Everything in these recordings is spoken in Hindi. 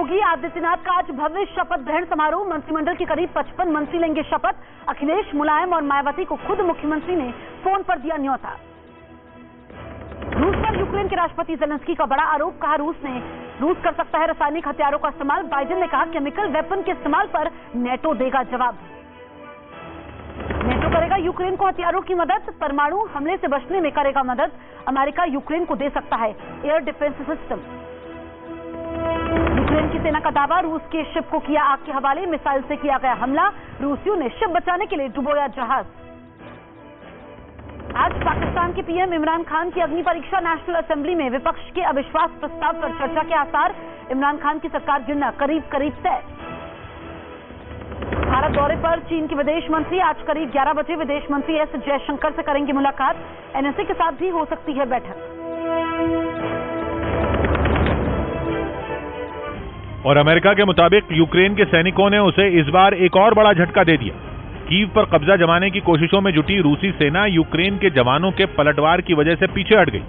योगी आदित्यनाथ का आज भव्य शपथ ग्रहण समारोह। मंत्रिमंडल के करीब 55 मंत्री लेंगे शपथ। अखिलेश, मुलायम और मायावती को खुद मुख्यमंत्री ने फोन पर दिया न्योता। रूस पर यूक्रेन के राष्ट्रपति जेलेंस्की का बड़ा आरोप, कहा रूस कर सकता है रासायनिक हथियारों का इस्तेमाल। बाइडेन ने कहा केमिकल वेपन के इस्तेमाल पर नेटो देगा जवाब। नेटो करेगा यूक्रेन को हथियारों की मदद, परमाणु हमले से बचने में करेगा मदद। अमेरिका यूक्रेन को दे सकता है एयर डिफेंस सिस्टम। यूक्रेन की सेना का दावा, रूस के शिप को किया आग के हवाले। मिसाइल से किया गया हमला, रूसियों ने शिप बचाने के लिए डुबोया जहाज। आज पाकिस्तान के पीएम इमरान खान की अग्नि परीक्षा। नेशनल असेंबली में विपक्ष के अविश्वास प्रस्ताव पर चर्चा के आसार। इमरान खान की सरकार गिरना करीब करीब तय। भारत दौरे पर चीन के विदेश मंत्री आज करीब 11 बजे विदेश मंत्री एस जयशंकर से करेंगे मुलाकात। एनएसए के साथ भी हो सकती है बैठक। और अमेरिका के मुताबिक यूक्रेन के सैनिकों ने उसे इस बार एक और बड़ा झटका दे दिया। कीव पर कब्जा जमाने की कोशिशों में जुटी रूसी सेना यूक्रेन के जवानों के पलटवार की वजह से पीछे हट गई।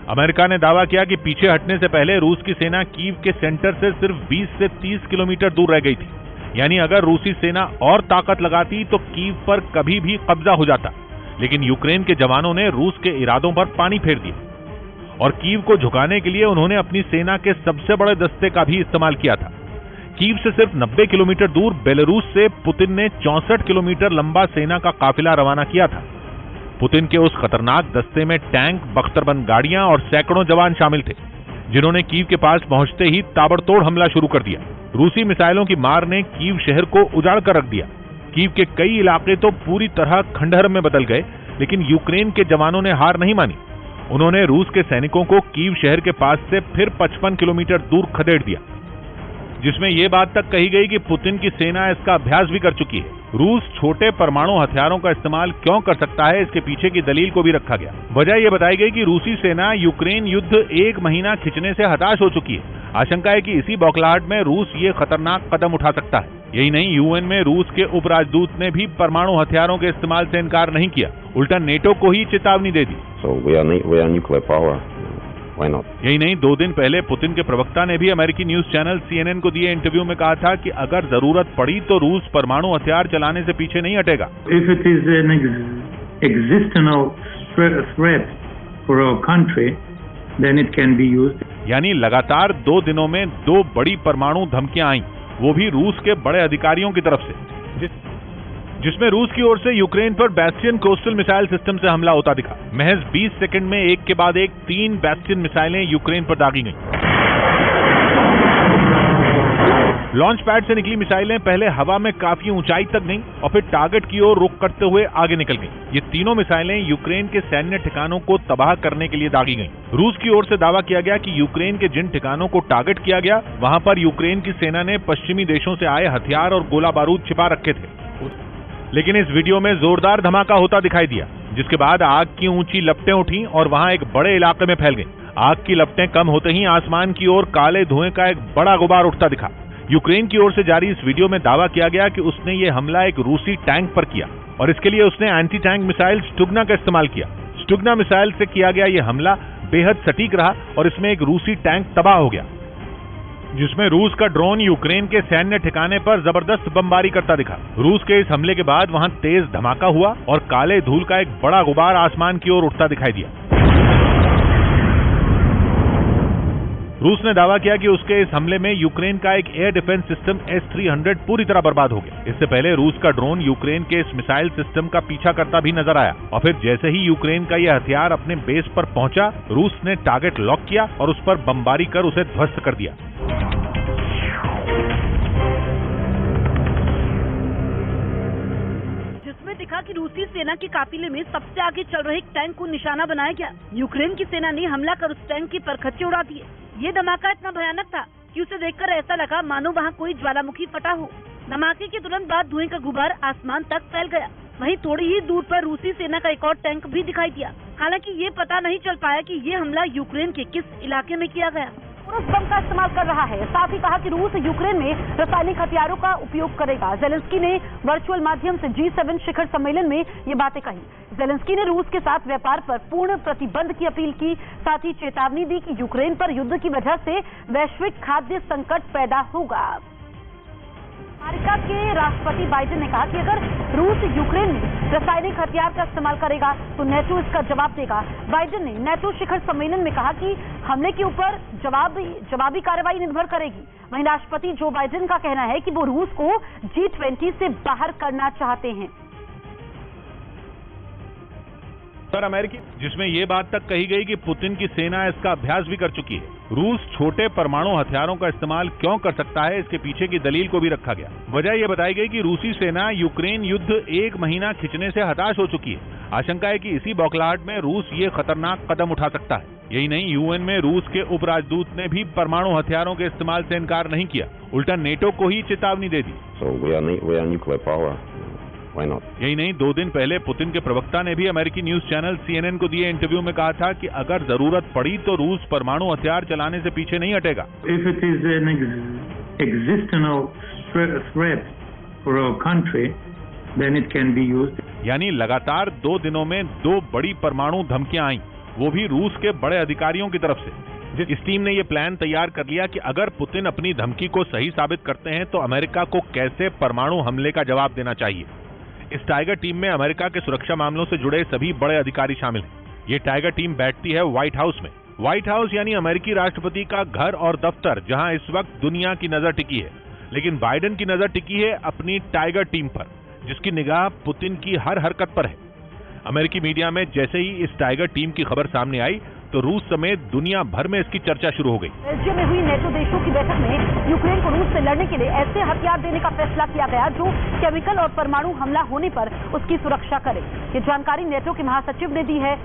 अमेरिका ने दावा किया कि पीछे हटने से पहले रूस की सेना कीव के सेंटर से सिर्फ 20 से 30 किलोमीटर दूर रह गई थी। यानी अगर रूसी सेना और ताकत लगाती तो कीव पर कभी भी कब्जा हो जाता। लेकिन यूक्रेन के जवानों ने रूस के इरादों पर पानी फेर दिया और कीव को झुकाने के लिए उन्होंने अपनी सेना के सबसे बड़े दस्ते का भी इस्तेमाल किया था। कीव से सिर्फ 90 किलोमीटर दूर बेलारूस से पुतिन ने 64 किलोमीटर लंबा सेना का काफिला रवाना किया था। पुतिन के उस खतरनाक दस्ते में टैंक, बख्तरबंद गाड़ियां और सैकड़ों जवान शामिल थे, जिन्होंने कीव के पास पहुंचते ही ताबड़तोड़ हमला शुरू कर दिया। रूसी मिसाइलों की मार ने कीव शहर को उजाड़ कर रख दिया। कीव के कई इलाके तो पूरी तरह खंडहर में बदल गए, लेकिन यूक्रेन के जवानों ने हार नहीं मानी। उन्होंने रूस के सैनिकों को कीव शहर के पास से फिर 55 किलोमीटर दूर खदेड़ दिया, जिसमें यह बात तक कही गई कि पुतिन की सेना इसका अभ्यास भी कर चुकी है। रूस छोटे परमाणु हथियारों का इस्तेमाल क्यों कर सकता है, इसके पीछे की दलील को भी रखा गया। वजह यह बताई गई कि रूसी सेना यूक्रेन युद्ध 1 महीना खिंचने से हताश हो चुकी है। आशंका है कि इसी बौखलाहट में रूस ये खतरनाक कदम उठा सकता है। यही नहीं, यूएन में रूस के उपराजदूत ने भी परमाणु हथियारों के इस्तेमाल से इनकार नहीं किया, उल्टा नेटो को ही चेतावनी दे दी। यही नहीं, 2 दिन पहले पुतिन के प्रवक्ता ने भी अमेरिकी न्यूज चैनल CNN को दिए इंटरव्यू में कहा था कि अगर जरूरत पड़ी तो रूस परमाणु हथियार चलाने से पीछे नहीं हटेगा। If it is an existential threat for our country, then it can be used. यानी लगातार 2 दिनों में 2 बड़ी परमाणु धमकियां आईं, वो भी रूस के बड़े अधिकारियों की तरफ से, जिसमें रूस की ओर से यूक्रेन पर बैस्टियन कोस्टल मिसाइल सिस्टम से हमला होता दिखा। महज 20 सेकंड में एक के बाद एक 3 बैस्टियन मिसाइलें यूक्रेन पर दागी गईं। लॉन्च पैड से निकली मिसाइलें पहले हवा में काफी ऊंचाई तक गईं और फिर टारगेट की ओर रुख करते हुए आगे निकल गईं। ये तीनों मिसाइलें यूक्रेन के सैन्य ठिकानों को तबाह करने के लिए दागी गईं। रूस की ओर से दावा किया गया कि यूक्रेन के जिन ठिकानों को टारगेट किया गया, वहां पर यूक्रेन की सेना ने पश्चिमी देशों से आए हथियार और गोला बारूद छिपा रखे थे। लेकिन इस वीडियो में जोरदार धमाका होता दिखाई दिया, जिसके बाद आग की ऊंची लपटें उठी और वहां एक बड़े इलाके में फैल गईं। आग की लपटें कम होते ही आसमान की ओर काले धुएं का एक बड़ा गुबार उठता दिखा। यूक्रेन की ओर से जारी इस वीडियो में दावा किया गया कि उसने ये हमला एक रूसी टैंक पर किया और इसके लिए उसने एंटी टैंक मिसाइल स्टुगना का इस्तेमाल किया। स्टुगना मिसाइल से किया गया ये हमला बेहद सटीक रहा और इसमें एक रूसी टैंक तबाह हो गया, जिसमें रूस का ड्रोन यूक्रेन के सैन्य ठिकाने पर जबरदस्त बमबारी करता दिखा। रूस के इस हमले के बाद वहां तेज धमाका हुआ और काले धूल का एक बड़ा गुबार आसमान की ओर उठता दिखाई दिया। रूस ने दावा किया कि उसके इस हमले में यूक्रेन का एक एयर डिफेंस सिस्टम S-300 पूरी तरह बर्बाद हो गया। इससे पहले रूस का ड्रोन यूक्रेन के इस मिसाइल सिस्टम का पीछा करता भी नजर आया और फिर जैसे ही यूक्रेन का यह हथियार अपने बेस पर पहुंचा, रूस ने टारगेट लॉक किया और उस पर बमबारी कर उसे ध्वस्त कर दिया। दिखा कि रूसी सेना के काफिले में सबसे आगे चल रहे एक टैंक को निशाना बनाया गया। यूक्रेन की सेना ने हमला कर उस टैंक की परखच्चे उड़ा दिए। ये धमाका इतना भयानक था कि उसे देखकर ऐसा लगा मानो वहाँ कोई ज्वालामुखी फटा हो। धमाके के तुरंत बाद धुएं का गुबार आसमान तक फैल गया। वहीं थोड़ी ही दूर पर रूसी सेना का एक और टैंक भी दिखाई दिया। हालांकि ये पता नहीं चल पाया कि ये हमला यूक्रेन के किस इलाके में किया गया। रूस बम का इस्तेमाल कर रहा है। साथ ही कहा कि रूस यूक्रेन में रासायनिक हथियारों का उपयोग करेगा। जेलेंस्की ने वर्चुअल माध्यम से G7 शिखर सम्मेलन में ये बातें कही। जेलेंस्की ने रूस के साथ व्यापार पर पूर्ण प्रतिबंध की अपील की। साथ ही चेतावनी दी कि यूक्रेन पर युद्ध की वजह से वैश्विक खाद्य संकट पैदा होगा। अमेरिका के राष्ट्रपति बाइडेन ने कहा कि अगर रूस यूक्रेन में रासायनिक हथियार का इस्तेमाल करेगा तो नेटो इसका जवाब देगा। बाइडेन ने नेटो शिखर सम्मेलन में कहा कि हमले के ऊपर जवाबी कार्रवाई निर्भर करेगी। वहीं राष्ट्रपति जो बाइडेन का कहना है कि वो रूस को G20 से बाहर करना चाहते हैं। अमेरिकी जिसमें यह बात तक कही गई कि पुतिन की सेना इसका अभ्यास भी कर चुकी है। रूस छोटे परमाणु हथियारों का इस्तेमाल क्यों कर सकता है, इसके पीछे की दलील को भी रखा गया। वजह यह बताई गई कि रूसी सेना यूक्रेन युद्ध 1 महीना खिंचने से हताश हो चुकी है। आशंका है कि इसी बौखलाहट में रूस ये खतरनाक कदम उठा सकता है। यही नहीं, यूएन में रूस के उपराजदूत ने भी परमाणु हथियारों के इस्तेमाल से इनकार नहीं किया, उल्टा नेटो को ही चेतावनी दे दी। यही नहीं, 2 दिन पहले पुतिन के प्रवक्ता ने भी अमेरिकी न्यूज चैनल CNN को दिए इंटरव्यू में कहा था कि अगर जरूरत पड़ी तो रूस परमाणु हथियार चलाने से पीछे नहीं हटेगा। If it is an existential threat for our country, then it can be used. यानी लगातार 2 दिनों में 2 बड़ी परमाणु धमकियां आई, वो भी रूस के बड़े अधिकारियों की तरफ से। इस टीम ने ये प्लान तैयार कर लिया कि अगर पुतिन अपनी धमकी को सही साबित करते हैं तो अमेरिका को कैसे परमाणु हमले का जवाब देना चाहिए। इस टाइगर टीम में अमेरिका के सुरक्षा मामलों से जुड़े सभी बड़े अधिकारी शामिल हैं। ये टाइगर टीम बैठती है व्हाइट हाउस में। व्हाइट हाउस यानी अमेरिकी राष्ट्रपति का घर और दफ्तर, जहां इस वक्त दुनिया की नजर टिकी है। लेकिन बाइडेन की नजर टिकी है अपनी टाइगर टीम पर, जिसकी निगाह पुतिन की हर हरकत पर है। अमेरिकी मीडिया में जैसे ही इस टाइगर टीम की खबर सामने आई तो रूस समेत दुनिया भर में इसकी चर्चा शुरू हो गई। बेल्जियम में हुई नेटो देशों की बैठक में यूक्रेन को रूस से लड़ने के लिए ऐसे हथियार देने का फैसला किया गया जो केमिकल और परमाणु हमला होने पर उसकी सुरक्षा करे। ये जानकारी नेटो के महासचिव ने दी है।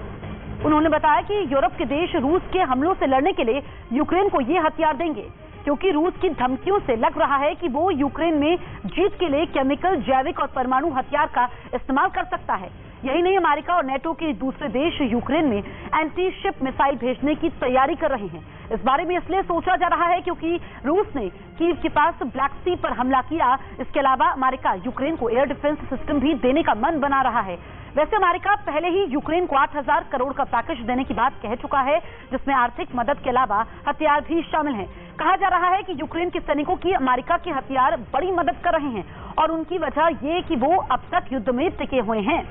उन्होंने बताया कि यूरोप के देश रूस के हमलों से लड़ने के लिए यूक्रेन को ये हथियार देंगे, क्योंकि रूस की धमकियों से लग रहा है कि वो यूक्रेन में जीत के लिए केमिकल, जैविक और परमाणु हथियार का इस्तेमाल कर सकता है। यही नहीं, अमेरिका और नेटो के दूसरे देश यूक्रेन में एंटी शिप मिसाइल भेजने की तैयारी कर रहे हैं। इस बारे में इसलिए सोचा जा रहा है क्योंकि रूस ने कीव के पास ब्लैक सी पर हमला किया। इसके अलावा अमेरिका यूक्रेन को एयर डिफेंस सिस्टम भी देने का मन बना रहा है। वैसे अमेरिका पहले ही यूक्रेन को 8,000 करोड़ का पैकेज देने की बात कह चुका है, जिसमें आर्थिक मदद के अलावा हथियार भी शामिल हैं। कहा जा रहा है कि यूक्रेन के सैनिकों की अमेरिका के हथियार बड़ी मदद कर रहे हैं और उनकी वजह ये कि वो अब तक युद्ध में टिके हुए हैं।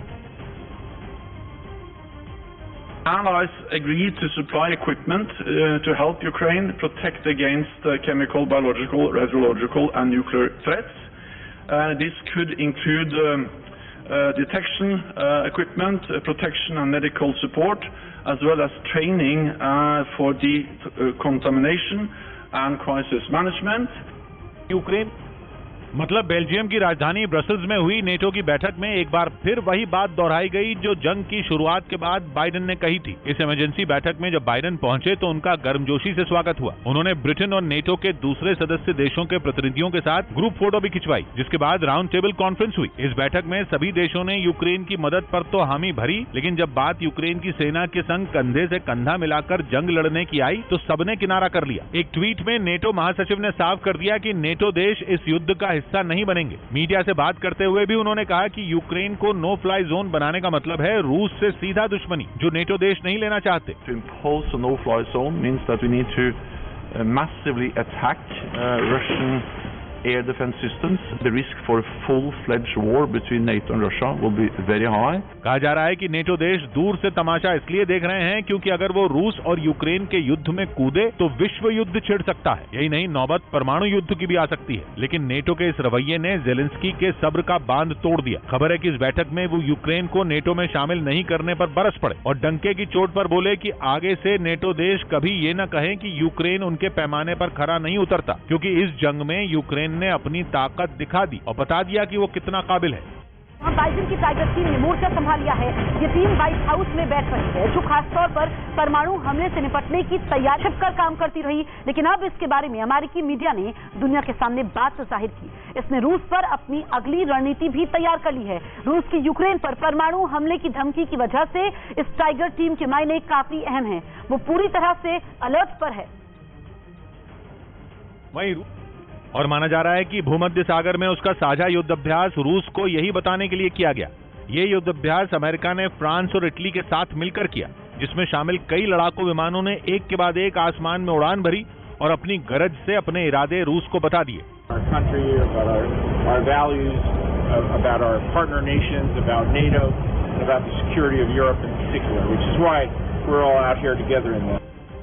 Allies agreed to supply equipment to help Ukraine protect against chemical, biological, radiological and nuclear threats. This could include detection equipment, protection and medical support, as well as training for decontamination and crisis management. Ukraine मतलब बेल्जियम की राजधानी ब्रसल्स में हुई नेटो की बैठक में एक बार फिर वही बात दोहराई गई जो जंग की शुरुआत के बाद बाइडेन ने कही थी। इस इमरजेंसी बैठक में जब बाइडेन पहुंचे तो उनका गर्मजोशी से स्वागत हुआ। उन्होंने ब्रिटेन और नेटो के दूसरे सदस्य देशों के प्रतिनिधियों के साथ ग्रुप फोटो भी खिंचवाई, जिसके बाद राउंड टेबल कॉन्फ्रेंस हुई। इस बैठक में सभी देशों ने यूक्रेन की मदद पर तो हामी भरी, लेकिन जब बात यूक्रेन की सेना के संग कंधे से कंधा मिलाकर जंग लड़ने की आई तो सबने किनारा कर लिया। एक ट्वीट में नेटो महासचिव ने साफ कर दिया कि नेटो देश इस युद्ध का हिस्सा नहीं बनेंगे। मीडिया से बात करते हुए भी उन्होंने कहा कि यूक्रेन को नो फ्लाई जोन बनाने का मतलब है रूस से सीधा दुश्मनी, जो नेटो देश नहीं लेना चाहते। To impose a no-fly zone means that we need to massively attack Russian air defense systems. The risk for a full-fledged war between NATO and Russia will be very high. कहा जा रहा है कि नेटो देश दूर से तमाशा इसलिए देख रहे हैं क्योंकि अगर वो रूस और यूक्रेन के युद्ध में कूदे तो विश्व युद्ध छिड़ सकता है। यही नहीं, नौबत परमाणु युद्ध की भी आ सकती है। लेकिन नेटो के इस रवैये ने जेलेंस्की के सब्र का बांध तोड़ दिया। खबर है कि इस बैठक में वो यूक्रेन को नेटो में शामिल नहीं करने पर बरस पड़े और डंके की चोट पर बोले कि आगे से नेटो देश कभी ये न कहें कि यूक्रेन उनके पैमाने पर खरा नहीं उतरता, क्योंकि इस जंग में यूक्रेन ने अपनी ताकत दिखा दी और बता दिया कि वो कितना काबिल है। बाइडेन की टाइगर टीम ने मोर्चा संभाल लिया है। ये टीम व्हाइट हाउस में बैठ रही है, जो खासतौर पर परमाणु हमले से निपटने की तैयारी छिपकर काम करती रही। लेकिन अब इसके बारे में अमेरिकी मीडिया ने दुनिया के सामने बात जाहिर की। इसने रूस पर अपनी अगली रणनीति भी तैयार कर ली है। रूस की यूक्रेन पर परमाणु हमले की धमकी की वजह से इस टाइगर टीम के मायने काफी अहम है। वो पूरी तरह से अलर्ट पर है। वहीं और माना जा रहा है कि भूमध्य सागर में उसका साझा युद्ध अभ्यास रूस को यही बताने के लिए किया गया। ये युद्ध अभ्यास अमेरिका ने फ्रांस और इटली के साथ मिलकर किया, जिसमें शामिल कई लड़ाकू विमानों ने एक के बाद एक आसमान में उड़ान भरी और अपनी गरज से अपने इरादे रूस को बता दिए।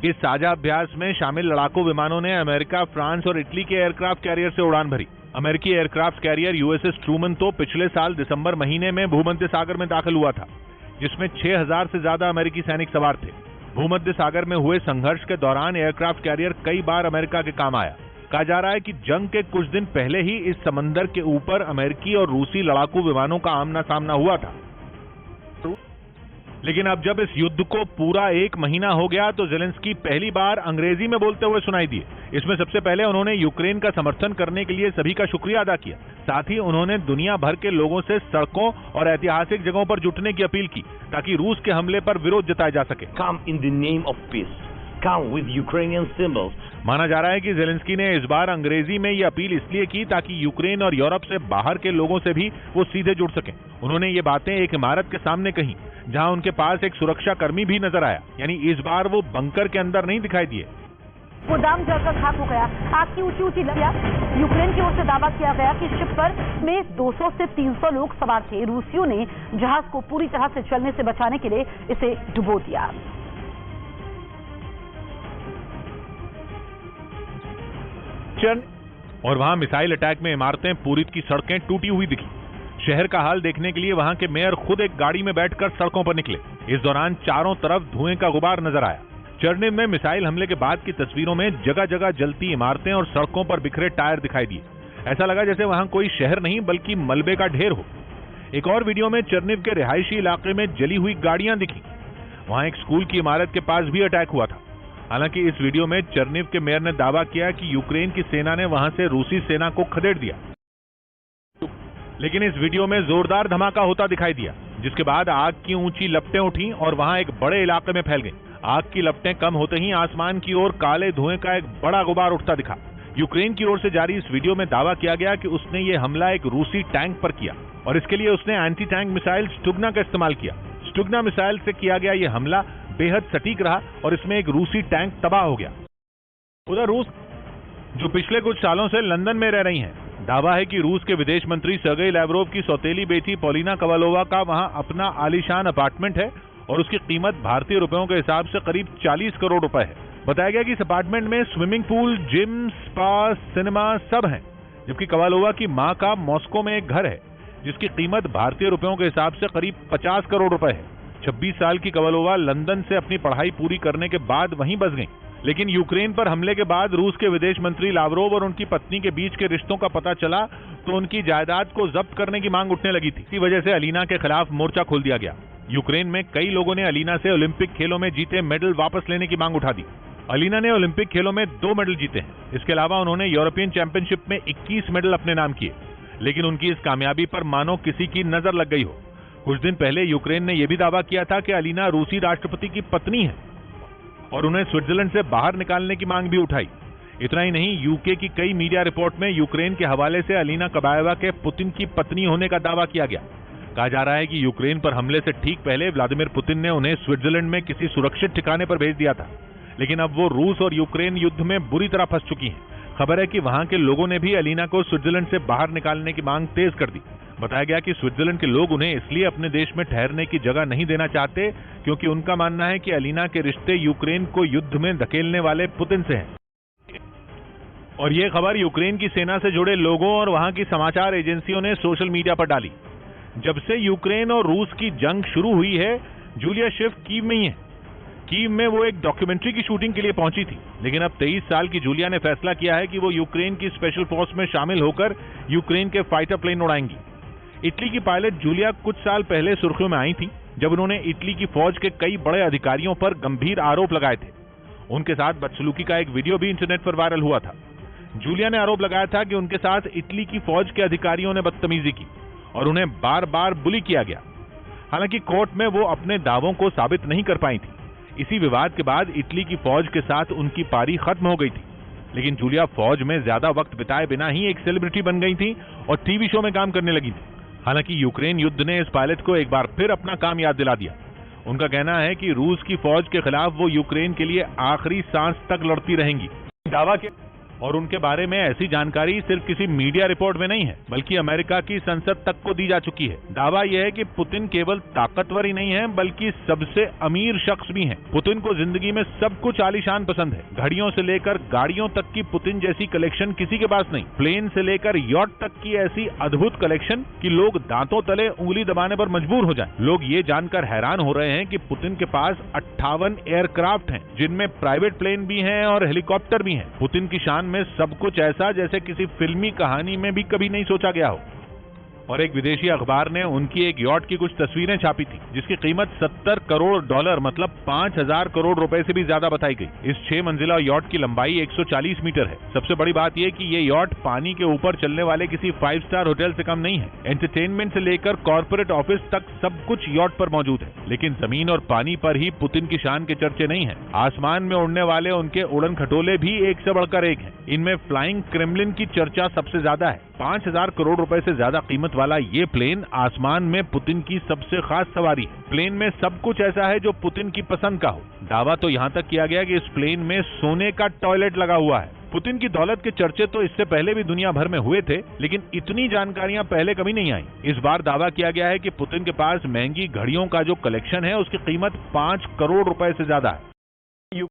इस साझा अभ्यास में शामिल लड़ाकू विमानों ने अमेरिका, फ्रांस और इटली के एयरक्राफ्ट कैरियर से उड़ान भरी। अमेरिकी एयरक्राफ्ट कैरियर यूएसएस ट्रूमन तो पिछले साल दिसंबर महीने में भूमध्य सागर में दाखिल हुआ था, जिसमें 6000 से ज्यादा अमेरिकी सैनिक सवार थे। भूमध्य सागर में हुए संघर्ष के दौरान एयरक्राफ्ट कैरियर कई बार अमेरिका के काम आया। कहा जा रहा है कि जंग के कुछ दिन पहले ही इस समंदर के ऊपर अमेरिकी और रूसी लड़ाकू विमानों का आमना सामना हुआ था। लेकिन अब जब इस युद्ध को पूरा 1 महीना हो गया तो ज़ेलेंस्की पहली बार अंग्रेजी में बोलते हुए सुनाई दिए। इसमें सबसे पहले उन्होंने यूक्रेन का समर्थन करने के लिए सभी का शुक्रिया अदा किया। साथ ही उन्होंने दुनिया भर के लोगों से सड़कों और ऐतिहासिक जगहों पर जुटने की अपील की ताकि रूस के हमले पर विरोध जताया जा सके। Come in the name of peace. Come with Ukrainian symbols. माना जा रहा है कि ज़ेलेंस्की ने इस बार अंग्रेजी में ये अपील इसलिए की ताकि यूक्रेन और यूरोप से बाहर के लोगों से भी वो सीधे जुड़ सकें। उन्होंने ये बातें एक इमारत के सामने कही, जहां उनके पास एक सुरक्षा कर्मी भी नजर आया। यानी इस बार वो बंकर के अंदर नहीं दिखाई दिए। गोदाम जलकर खाक हो गया, आग की ऊंची लहरियां। यूक्रेन की ओर से दावा किया गया कि शिप पर में 200 से 300 लोग सवार थे। रूसियों ने जहाज को पूरी तरह से चलने से बचाने के लिए इसे डुबो दिया। और वहां मिसाइल अटैक में इमारतें, पूरी की सड़कें टूटी हुई दिखी। शहर का हाल देखने के लिए वहां के मेयर खुद एक गाड़ी में बैठकर सड़कों पर निकले। इस दौरान चारों तरफ धुएं का गुबार नजर आया। चर्निव में मिसाइल हमले के बाद की तस्वीरों में जगह जगह जलती इमारतें और सड़कों पर बिखरे टायर दिखाई दिए। ऐसा लगा जैसे वहां कोई शहर नहीं बल्कि मलबे का ढेर हो। एक और वीडियो में चर्निव के रिहायशी इलाके में जली हुई गाड़ियां दिखी। वहां एक स्कूल की इमारत के पास भी अटैक हुआ था। हालांकि इस वीडियो में चर्निव के मेयर ने दावा किया कि यूक्रेन की सेना ने वहां से रूसी सेना को खदेड़ दिया। लेकिन इस वीडियो में जोरदार धमाका होता दिखाई दिया, जिसके बाद आग की ऊंची लपटें उठी और वहां एक बड़े इलाके में फैल गई। आग की लपटें कम होते ही आसमान की ओर काले धुएं का एक बड़ा गुबार उठता दिखा। यूक्रेन की ओर से जारी इस वीडियो में दावा किया गया कि उसने ये हमला एक रूसी टैंक पर किया और इसके लिए उसने एंटी टैंक मिसाइल स्टुगना का इस्तेमाल किया। स्टुगना मिसाइल से किया गया ये हमला बेहद सटीक रहा और इसमें एक रूसी टैंक तबाह हो गया। उधर रूस, जो पिछले कुछ सालों से लंदन में रह रही हैं, दावा है कि रूस के विदेश मंत्री सर्गेई लैवरोव की सौतेली बेटी पोलिना कोवालोवा का वहां अपना आलीशान अपार्टमेंट है और उसकी कीमत भारतीय रुपयों के हिसाब से करीब 40 करोड़ रुपए है। बताया गया कि इस अपार्टमेंट में swimming pool, gym, spa, cinema सब है। जबकि कोवालोवा की मां का मॉस्को में एक घर है जिसकी कीमत भारतीय रुपयों के हिसाब से करीब 50 करोड़ रुपए है। 26 साल की कोवालोवा लंदन से अपनी पढ़ाई पूरी करने के बाद वहीं बस गई। लेकिन यूक्रेन पर हमले के बाद रूस के विदेश मंत्री लावरोव और उनकी पत्नी के बीच के रिश्तों का पता चला तो उनकी जायदाद को जब्त करने की मांग उठने लगी थी। इसी वजह से अलीना के खिलाफ मोर्चा खोल दिया गया। यूक्रेन में कई लोगों ने अलीना से ओलंपिक खेलों में जीते मेडल वापस लेने की मांग उठा दी। अलीना ने ओलंपिक खेलों में 2 मेडल जीते हैं। इसके अलावा उन्होंने यूरोपियन चैंपियनशिप में 21 मेडल अपने नाम किए। लेकिन उनकी इस कामयाबी पर मानो किसी की नजर लग गई हो। कुछ दिन पहले यूक्रेन ने यह भी दावा किया था कि अलीना रूसी राष्ट्रपति की पत्नी है और उन्हें स्विट्जरलैंड से बाहर निकालने की मांग भी उठाई। इतना ही नहीं, यूके की कई मीडिया रिपोर्ट में यूक्रेन के हवाले से अलीना कबाएवा के पुतिन की पत्नी होने का दावा किया गया। कहा जा रहा है कि यूक्रेन पर हमले से ठीक पहले व्लादिमीर पुतिन ने उन्हें स्विट्जरलैंड में किसी सुरक्षित ठिकाने पर भेज दिया था। लेकिन अब वो रूस और यूक्रेन युद्ध में बुरी तरह फंस चुकी हैं। खबर है कि वहां के लोगों ने भी अलीना को स्विट्जरलैंड से बाहर निकालने की मांग तेज कर दी। बताया गया कि स्विट्जरलैंड के लोग उन्हें इसलिए अपने देश में ठहरने की जगह नहीं देना चाहते क्योंकि उनका मानना है कि अलीना के रिश्ते यूक्रेन को युद्ध में धकेलने वाले पुतिन से हैं। और ये खबर यूक्रेन की सेना से जुड़े लोगों और वहां की समाचार एजेंसियों ने सोशल मीडिया पर डाली। जब से यूक्रेन और रूस की जंग शुरू हुई है, जूलिया शिफ्ट कीव में ही है। कीव में वो एक डॉक्यूमेंट्री की शूटिंग के लिए पहुंची थी। लेकिन अब 23 साल की जूलिया ने फैसला किया है कि वो यूक्रेन की स्पेशल फोर्स में शामिल होकर यूक्रेन के फाइटर प्लेन उड़ाएंगी। इटली की पायलट जूलिया कुछ साल पहले सुर्खियों में आई थी जब उन्होंने इटली की फौज के कई बड़े अधिकारियों पर गंभीर आरोप लगाए थे। उनके साथ बदसलूकी का एक वीडियो भी इंटरनेट पर वायरल हुआ था। जूलिया ने आरोप लगाया था कि उनके साथ इटली की फौज के अधिकारियों ने बदतमीजी की और उन्हें बार बार बुली किया गया। हालांकि कोर्ट में वो अपने दावों को साबित नहीं कर पाई थी। इसी विवाद के बाद इटली की फौज के साथ उनकी पारी खत्म हो गई थी। लेकिन जूलिया फौज में ज्यादा वक्त बिताए बिना ही एक सेलिब्रिटी बन गई थी और टीवी शो में काम करने लगी थी। हालांकि यूक्रेन युद्ध ने इस पायलट को एक बार फिर अपना काम याद दिला दिया। उनका कहना है कि रूस की फौज के खिलाफ वो यूक्रेन के लिए आखिरी सांस तक लड़ती रहेंगी। दावा के और उनके बारे में ऐसी जानकारी सिर्फ किसी मीडिया रिपोर्ट में नहीं है, बल्कि अमेरिका की संसद तक को दी जा चुकी है। दावा यह है कि पुतिन केवल ताकतवर ही नहीं है, बल्कि सबसे अमीर शख्स भी हैं। पुतिन को जिंदगी में सब कुछ आलीशान पसंद है। घड़ियों से लेकर गाड़ियों तक की पुतिन जैसी कलेक्शन किसी के पास नहीं। प्लेन से लेकर यॉट तक की ऐसी अद्भुत कलेक्शन कि लोग दांतों तले उंगली दबाने पर मजबूर हो जाएं। लोग ये जानकर हैरान हो रहे हैं कि पुतिन के पास 58 एयरक्राफ्ट हैं, जिनमें प्राइवेट प्लेन भी हैं और हेलीकॉप्टर भी हैं। पुतिन की शान में सब कुछ ऐसा जैसे किसी फिल्मी कहानी में भी कभी नहीं सोचा गया हो। और एक विदेशी अखबार ने उनकी एक यॉट की कुछ तस्वीरें छापी थी, जिसकी कीमत $70 करोड़ मतलब 5,000 करोड़ रुपए से भी ज्यादा बताई गई। इस 6 मंजिला यॉट की लंबाई 140 मीटर है। सबसे बड़ी बात यह कि ये यॉट पानी के ऊपर चलने वाले किसी 5 स्टार होटल से कम नहीं है। एंटरटेनमेंट से लेकर कॉर्पोरेट ऑफिस तक सब कुछ यॉट पर मौजूद है। लेकिन जमीन और पानी पर ही पुतिन की शान के चर्चे नहीं है। आसमान में उड़ने वाले उनके उड़न खटोले भी एक से बढ़कर एक हैं। इनमें फ्लाइंग क्रेमलिन की चर्चा सबसे ज्यादा है। 5,000 करोड़ रुपए से ज्यादा कीमत वाला ये प्लेन आसमान में पुतिन की सबसे खास सवारी है। प्लेन में सब कुछ ऐसा है जो पुतिन की पसंद का हो। दावा तो यहां तक किया गया कि इस प्लेन में सोने का टॉयलेट लगा हुआ है। पुतिन की दौलत के चर्चे तो इससे पहले भी दुनिया भर में हुए थे, लेकिन इतनी जानकारियां पहले कभी नहीं आई। इस बार दावा किया गया है कि पुतिन के पास महंगी घड़ियों का जो कलेक्शन है उसकी कीमत 5 करोड़ रुपए से ज्यादा है।